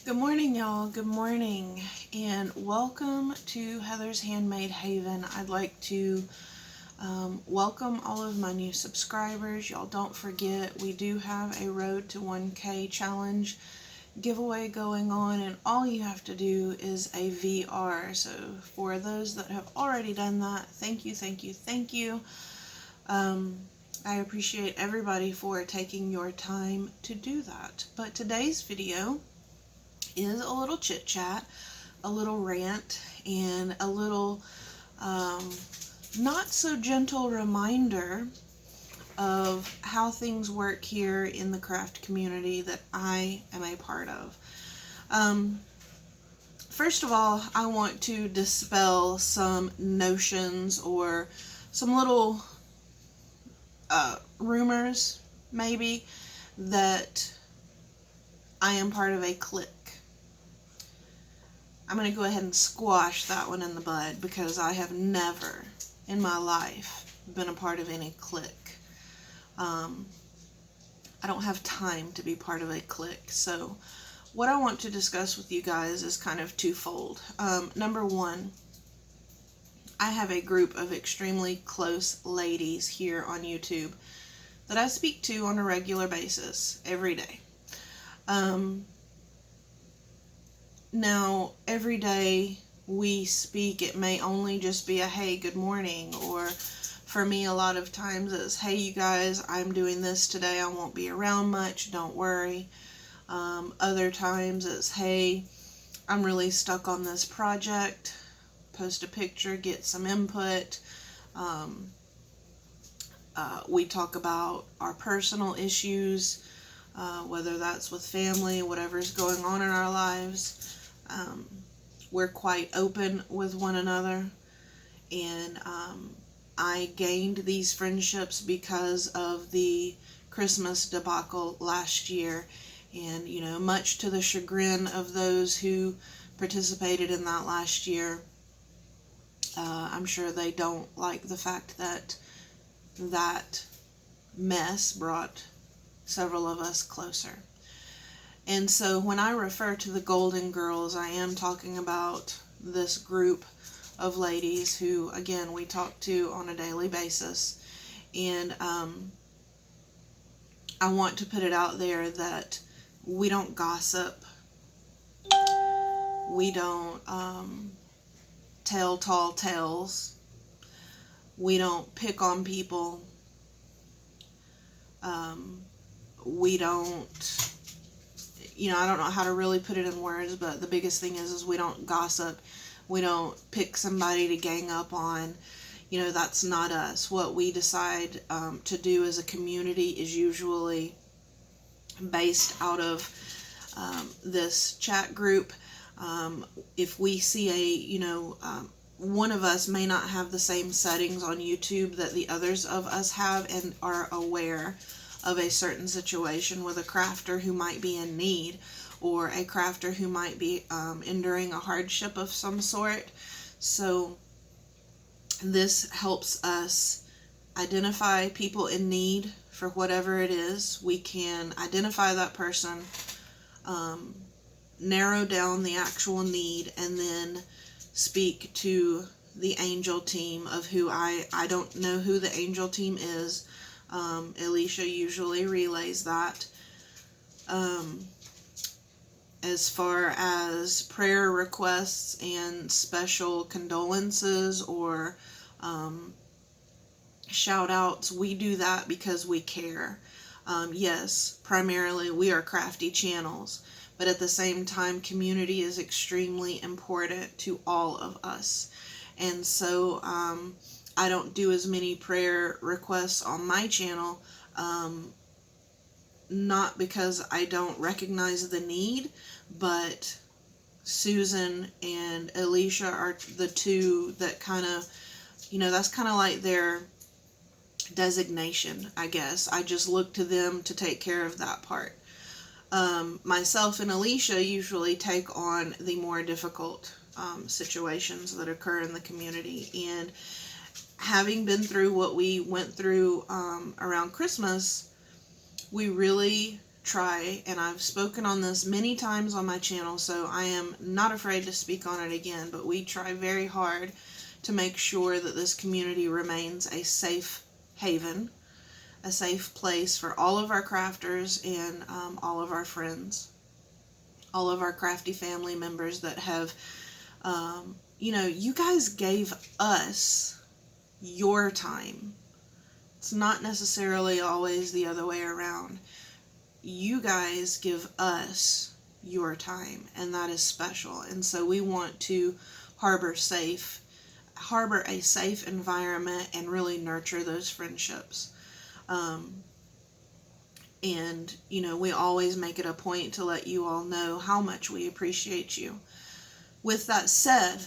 Good morning, y'all. Good morning, and welcome to Heather's Handmade Haven. I'd like to welcome all of my new subscribers. Y'all don't forget, we do have a Road to 1K challenge giveaway going on, and all you have to do is a VR. So for those that have already done that, thank you, thank you, thank you. I appreciate everybody for taking your time to do that. But today's video is a little chit chat, a little rant, and a little not so gentle reminder of how things work here in the craft community that I am a part of. First of all, I want to dispel some notions or some little rumors, maybe, that I am part of a clique. I'm going to go ahead and squash that one in the bud because I have never in my life been a part of any clique. I don't have time to be part of a clique. So what I want to discuss with you guys is kind of twofold. Number one, I have a group of extremely close ladies here on YouTube that I speak to on a regular basis every day. Now, every day we speak, it may only just be a hey, good morning, or for me, a lot of times it's hey, you guys, I'm doing this today, I won't be around much, don't worry. Other times it's hey, I'm really stuck on this project, post a picture, get some input. We talk about our personal issues, whether that's with family, whatever's going on in our lives. We're quite open with one another, and I gained these friendships because of the Christmas debacle last year, and much to the chagrin of those who participated in that last year, I'm sure they don't like the fact that that mess brought several of us closer. And so when I refer to the Golden Girls, I am talking about this group of ladies who, again, we talk to on a daily basis. And I want to put it out there that we don't gossip. We don't tell tall tales. We don't pick on people. We don't... I don't know how to really put it in words, but the biggest thing is we don't gossip. We don't pick somebody to gang up on. That's not us. What we decide to do as a community is usually based out of this chat group. If we see one of us may not have the same settings on YouTube that the others of us have and are aware of a certain situation with a crafter who might be in need, or a crafter who might be enduring a hardship of some sort. So this helps us identify people in need for whatever it is. We can identify that person, narrow down the actual need, and then speak to the angel team of who I don't know who the angel team is. Alicia usually relays that. As far as prayer requests and special condolences or shout outs, we do that because we care. Yes, primarily we are crafty channels, but at the same time, community is extremely important to all of us. And so I don't do as many prayer requests on my channel, not because I don't recognize the need, but Susan and Alicia are the two that kind of, that's kind of like their designation, I guess. I just look to them to take care of that part. Myself and Alicia usually take on the more difficult situations that occur in the community, and having been through what we went through around Christmas, we really try, and I've spoken on this many times on my channel, so I am not afraid to speak on it again, but we try very hard to make sure that this community remains a safe haven, a safe place for all of our crafters and all of our friends, all of our crafty family members that have, you know, you guys gave us your time. It's not necessarily always the other way around. You guys give us your time, and that is special. And so we want to harbor a safe environment and really nurture those friendships. And, you know, we always make it a point to let you all know how much we appreciate you. With that said,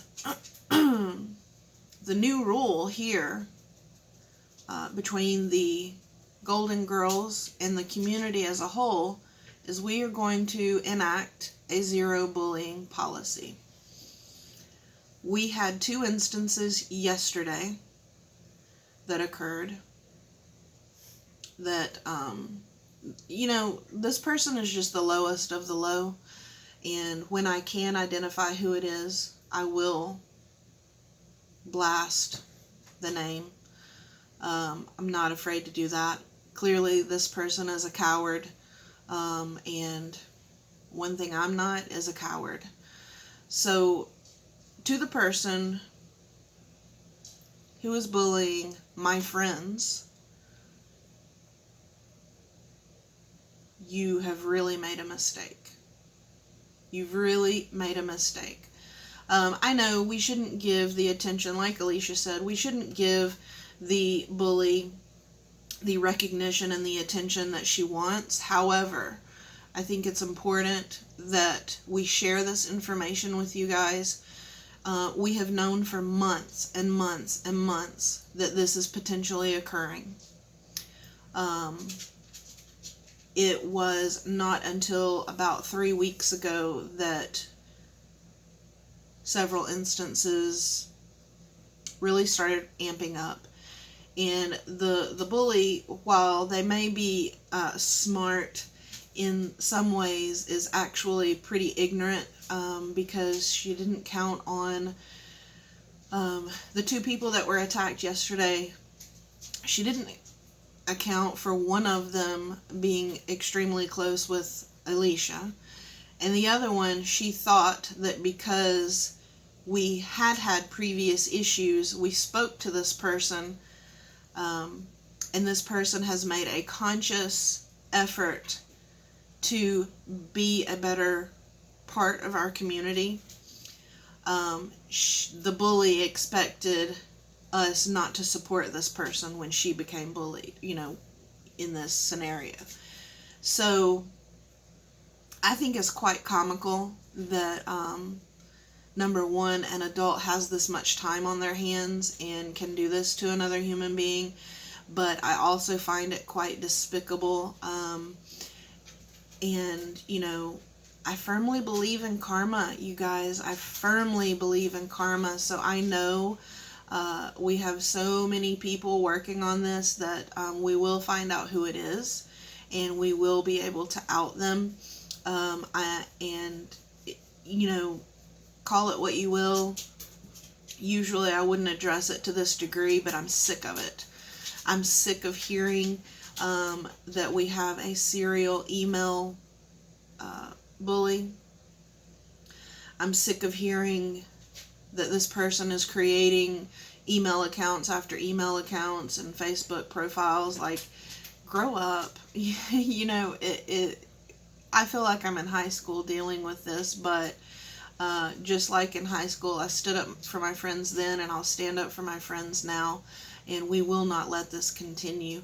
the new rule here between the Golden Girls and the community as a whole is we are going to enact a zero bullying policy. We had 2 instances yesterday that occurred that, you know, this person is just the lowest of the low, and when I can identify who it is, I will blast the name. I'm not afraid to do that. Clearly, this person is a coward, and one thing I'm not is a coward. So, to the person who is bullying my friends, you have really made a mistake. You've really made a mistake. I know we shouldn't give the attention, like Alicia said, we shouldn't give the bully the recognition and the attention that she wants. However, I think it's important that we share this information with you guys. We have known for months and months and months that this is potentially occurring. It was not until about 3 weeks ago that several instances really started amping up. And the bully, while they may be smart in some ways, is actually pretty ignorant, because she didn't count on the 2 people that were attacked yesterday. She didn't account for one of them being extremely close with Alicia, and the other one, she thought that because we had previous issues, we spoke to this person, and this person has made a conscious effort to be a better part of our community. The bully expected us not to support this person when she became bullied, you know, in this scenario. So I think it's quite comical that, number one, an adult has this much time on their hands and can do this to another human being, but I also find it quite despicable. And, you know, I firmly believe in karma, you guys. I firmly believe in karma. So I know we have so many people working on this that we will find out who it is, and we will be able to out them. And, you know, call it what you will. Usually I wouldn't address it to this degree, but I'm sick of it. I'm sick of hearing that we have a serial email bully. I'm sick of hearing that this person is creating email accounts after email accounts and Facebook profiles. Like, grow up. You know, I feel like I'm in high school dealing with this, but just like in high school, I stood up for my friends then, and I'll stand up for my friends now, and we will not let this continue.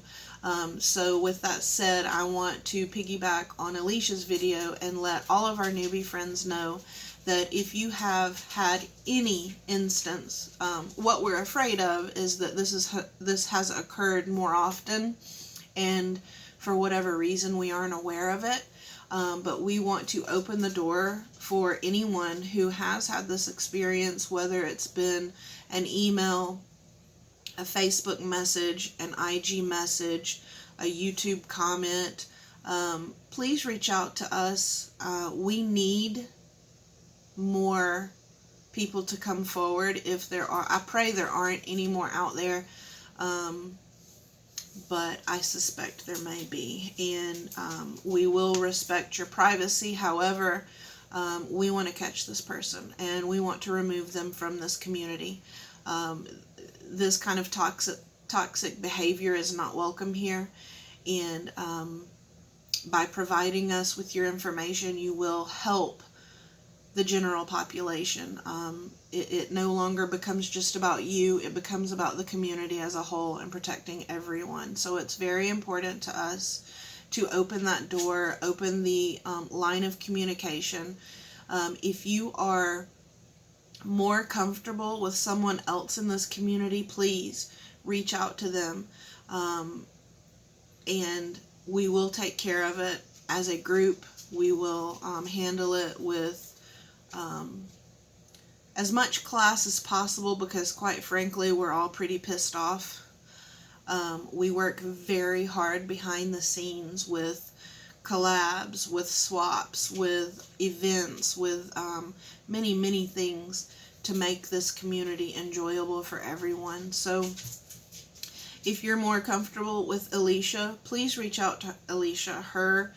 So with that said, I want to piggyback on Alicia's video and let all of our newbie friends know that if you have had any instance, what we're afraid of is that this has occurred more often, and for whatever reason we aren't aware of it. But we want to open the door for anyone who has had this experience, whether it's been an email, a Facebook message, an IG message, a YouTube comment, please reach out to us. We need more people to come forward. If there are, I pray there aren't any more out there, but I suspect there may be, and we will respect your privacy. However, we want to catch this person, and we want to remove them from this community. This kind of toxic behavior is not welcome here, and by providing us with your information, you will help the general population. It no longer becomes just about you, it becomes about the community as a whole and protecting everyone. So it's very important to us to open that door, open the line of communication. If you are more comfortable with someone else in this community, please reach out to them, and we will take care of it as a group. We will handle it with as much class as possible, because quite frankly, we're all pretty pissed off. We work very hard behind the scenes with collabs, with swaps, with events, with many things to make this community enjoyable for everyone. So if you're more comfortable with Alicia, please reach out to Alicia. Her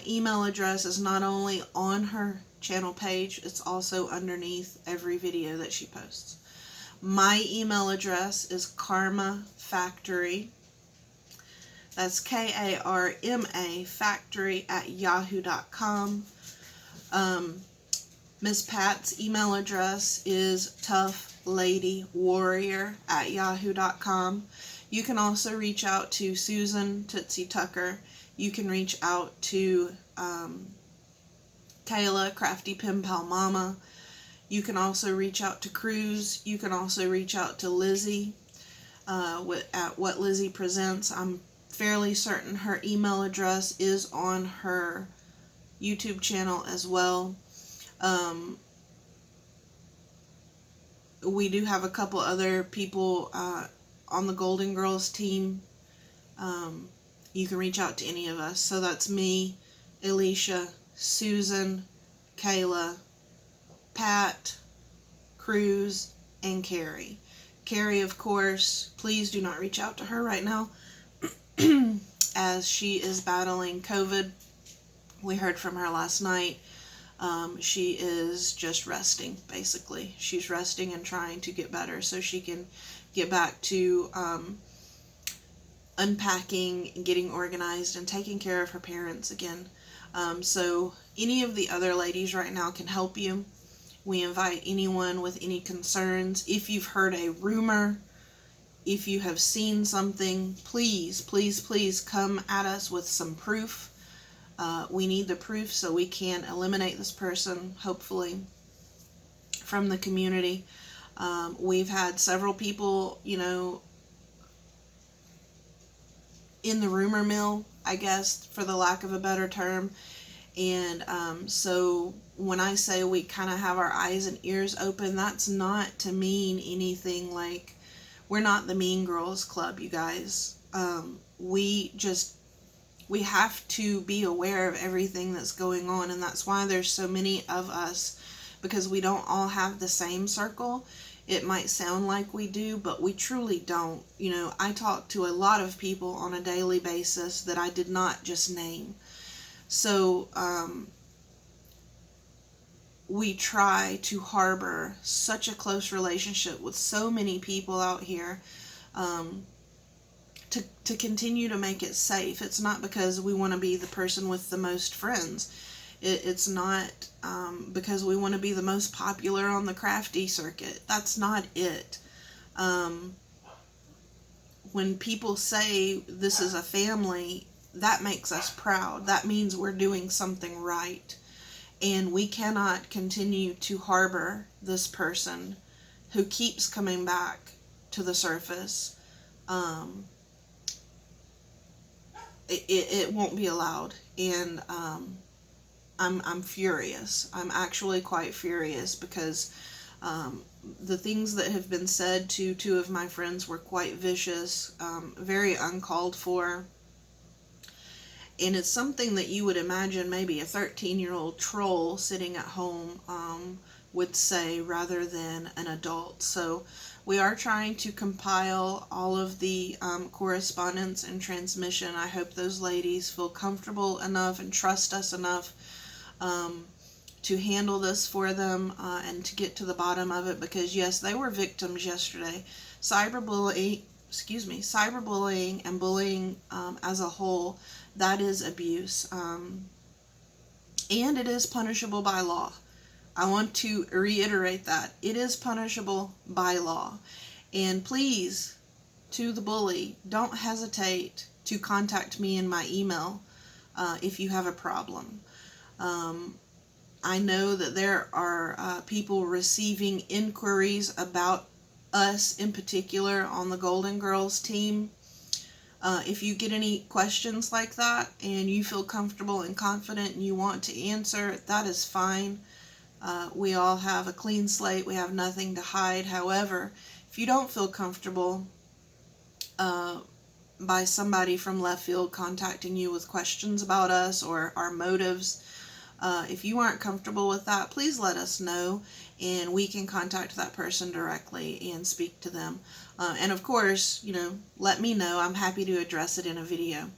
email address is not only on her channel page, it's also underneath every video that she posts. My email address is karmafactory. That's KARMA factory @yahoo.com. Miss Pat's email address is toughladywarrior @yahoo.com. You can also reach out to Susan Tootsie Tucker. You can reach out to Kayla, Crafty Pen Pal Mama. You can also reach out to Cruz. You can also reach out to Lizzie at What Lizzie Presents. I'm fairly certain her email address is on her YouTube channel as well. We do have a couple other people on the Golden Girls team. You can reach out to any of us. So that's me, Alicia, Susan, Kayla, Pat, Cruz, and Carrie. Carrie, of course, please do not reach out to her right now as she is battling COVID. We heard from her last night. She is just resting, basically. She's resting and trying to get better so she can get back to unpacking, getting organized, and taking care of her parents again. So any of the other ladies right now can help you. We invite anyone with any concerns. If you've heard a rumor, if you have seen something, please come at us with some proof. We need the proof so we can eliminate this person, hopefully, from the community. We've had several people, in the rumor mill, I guess, for the lack of a better term. And so when I say we kind of have our eyes and ears open, that's not to mean anything like we're not the Mean Girls Club, you guys. We have to be aware of everything that's going on, and that's why there's so many of us, because we don't all have the same circle. It might sound like we do, but we truly don't. I talk to a lot of people on a daily basis that I did not just name. So we try to harbor such a close relationship with so many people out here to continue to make it safe. It's not because we want to be the person with the most friends. It's not because we want to be the most popular on the crafty circuit. That's not it. When people say this is a family, that makes us proud. That means we're doing something right. And we cannot continue to harbor this person who keeps coming back to the surface. It won't be allowed. And I'm furious. I'm actually quite furious because the things that have been said to two of my friends were quite vicious, very uncalled for. And it's something that you would imagine maybe a 13-year-old troll sitting at home would say rather than an adult. So we are trying to compile all of the correspondence and transmission. I hope those ladies feel comfortable enough and trust us enough to handle this for them and to get to the bottom of it, because yes, they were victims yesterday. Cyberbullying and bullying as a whole, that is abuse, and it is punishable by law. I want to reiterate that. It is punishable by law. And please, to the bully, don't hesitate to contact me in my email if you have a problem. I know that there are people receiving inquiries about us in particular on the Golden Girls team. If you get any questions like that and you feel comfortable and confident and you want to answer, that is fine. We all have a clean slate. We have nothing to hide. However, if you don't feel comfortable by somebody from left field contacting you with questions about us or our motives, if you aren't comfortable with that, please let us know and we can contact that person directly and speak to them. And of course, let me know. I'm happy to address it in a video.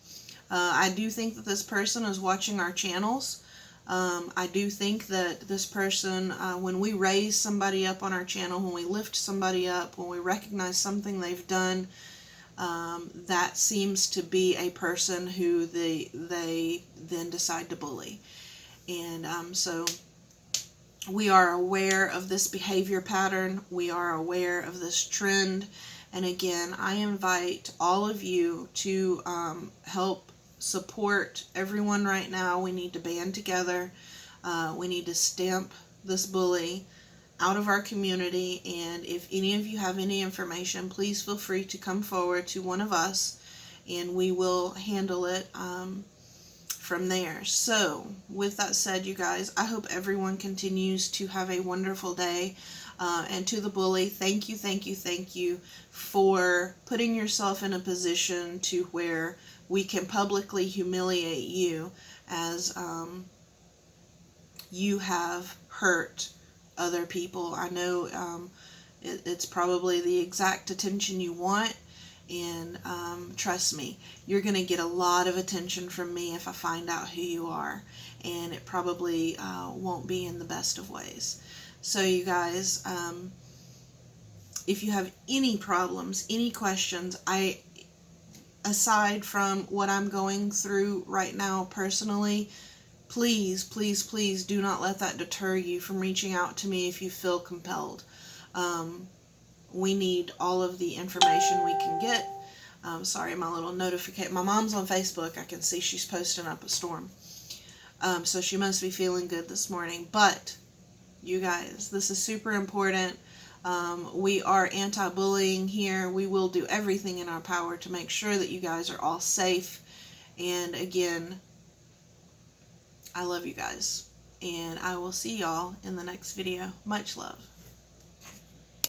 I do think that this person is watching our channels. I do think that this person, when we raise somebody up on our channel, when we lift somebody up, when we recognize something they've done, that seems to be a person who they then decide to bully. And so we are aware of this behavior pattern. We are aware of this trend. And again, I invite all of you to help support everyone right now. We need to band together. We need to stamp this bully out of our community. And if any of you have any information, please feel free to come forward to one of us and we will handle it from there. So with that said, you guys, I hope everyone continues to have a wonderful day. And to the bully, thank you for putting yourself in a position to where we can publicly humiliate you as you have hurt other people. I know it's probably the exact attention you want, and trust me, you're going to get a lot of attention from me if I find out who you are, and it probably won't be in the best of ways. So you guys, if you have any problems, any questions, aside from what I'm going through right now personally, please do not let that deter you from reaching out to me if you feel compelled. We need all of the information we can get. Sorry, my little notification. My mom's on Facebook. I can see she's posting up a storm. So she must be feeling good this morning. But, you guys, this is super important. We are anti-bullying here. We will do everything in our power to make sure that you guys are all safe. And again, I love you guys. And I will see y'all in the next video. Much love.